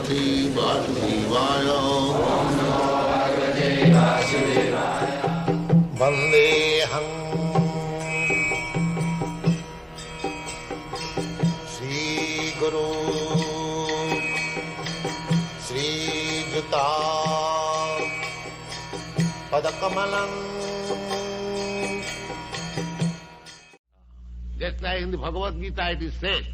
Bhagavate Vasudevaya. Vandeham Sri Guru Sri Juta Padakamalam. Just like in the Bhagavad Gita it is said,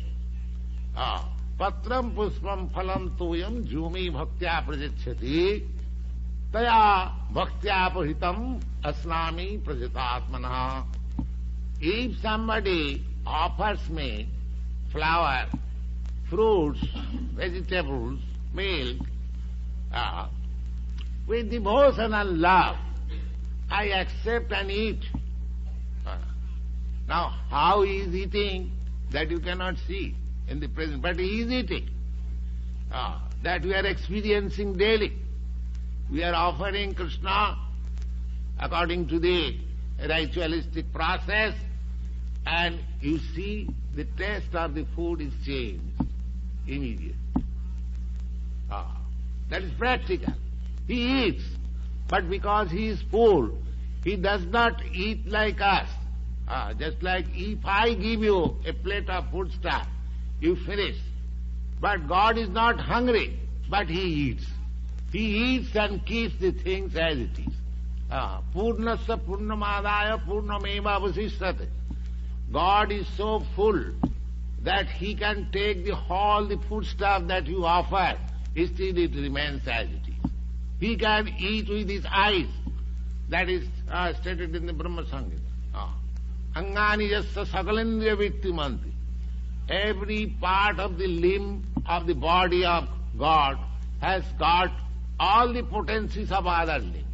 Patram puspam phalam tuyam jumi bhaktya prajachyati taya bhaktya pahitam asnami prajatatmana. If somebody offers me flower, fruits, vegetables, milk, with devotional love, I accept and eat. Now, how he is eating, that you cannot see in the present, but he is eating. That we are experiencing daily. We are offering Krishna according to the ritualistic process, and you see the taste of the food is changed immediately. That is practical. He eats, but because he is full, he does not eat like us. Just like if I give you a plate of foodstuff, you finish. But God is not hungry, but He eats. He eats and keeps the things as it is. Purnasya purnamadaya purnameva avasishyate. God is so full that He can take all the foodstuff that you offer, still it remains as it is. He can eat with His eyes. That is stated in the Brahma Samhita. Angani yasya sakalendriya vittimanti. Every part of the limb of the body of God has got all the potencies of other limb.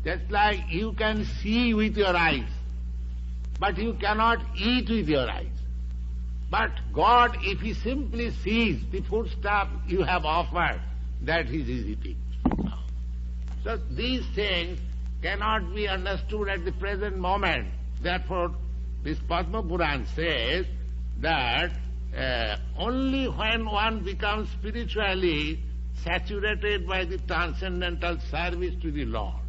Just like you can see with your eyes, but you cannot eat with your eyes. But God, if He simply sees the foodstuff you have offered, that He is eating. So these things cannot be understood at the present moment. Therefore, this Padma Puran says that only when one becomes spiritually saturated by the transcendental service to the Lord,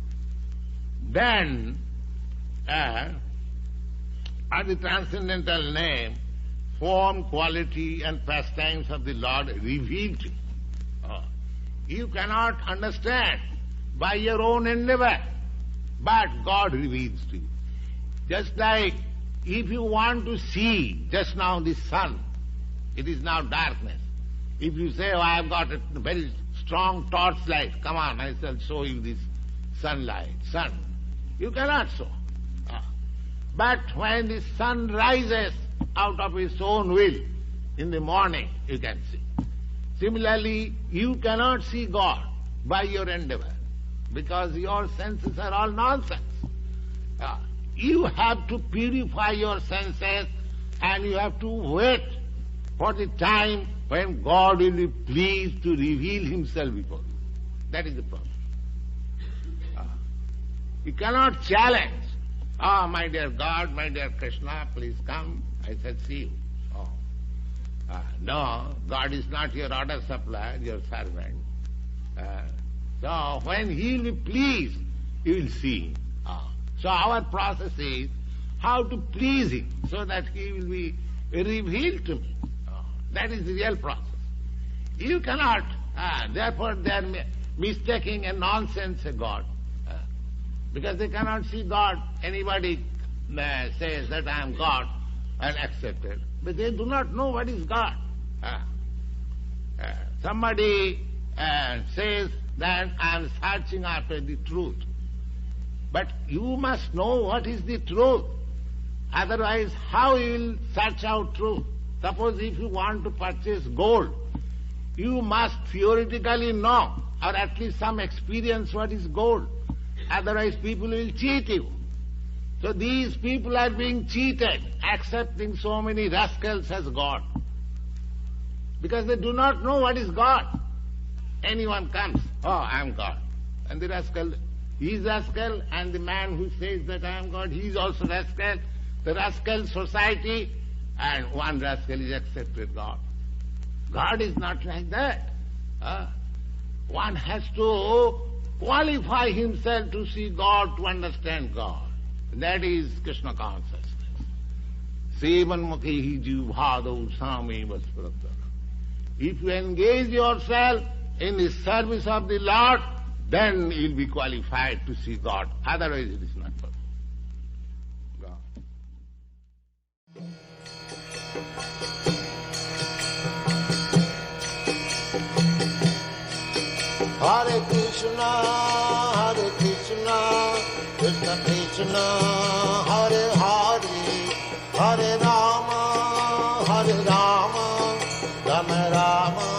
then are the transcendental name, form, quality and pastimes of the Lord revealed to you. You cannot understand by your own endeavor, but God reveals to you. Just like if you want to see just now the sun, it is now darkness. If you say, I have got a very strong torchlight, come on, I shall show you this sun, you cannot show. But when the sun rises out of its own will in the morning, you can see. Similarly, you cannot see God by your endeavor, because your senses are all nonsense. You have to purify your senses, and you have to wait for the time when God will be pleased to reveal Himself before you. That is the problem. You cannot challenge, my dear God, my dear Krishna, please come, I shall see you. No, God is not your order supplier, your servant. So when He will be pleased, you will see Him. So our process is how to please Him so that He will be revealed to me. That is the real process. You cannot, therefore they are mistaking a nonsense God. Because they cannot see God. Anybody says that I am God and accepted, but they do not know what is God. Somebody says that I am searching after the truth. But you must know what is the truth. Otherwise, how you will search out truth? Suppose if you want to purchase gold, you must theoretically know, or at least some experience what is gold. Otherwise, people will cheat you. So these people are being cheated, accepting so many rascals as God. Because they do not know what is God. Anyone comes, I am God. And the rascal, he is rascal, and the man who says that I am God, he is also rascal. The rascal society, and one rascal is accepted God. God is not like that. One has to qualify himself to see God, to understand God. That is Krishna consciousness. Sevanmukhi jivbhadau sameva sprata. If you engage yourself in the service of the Lord, then you'll be qualified to see God. Otherwise it is not possible. Hare Krishna, Krishna Krishna, Hare Hare, Hare Rama, Rama Rama.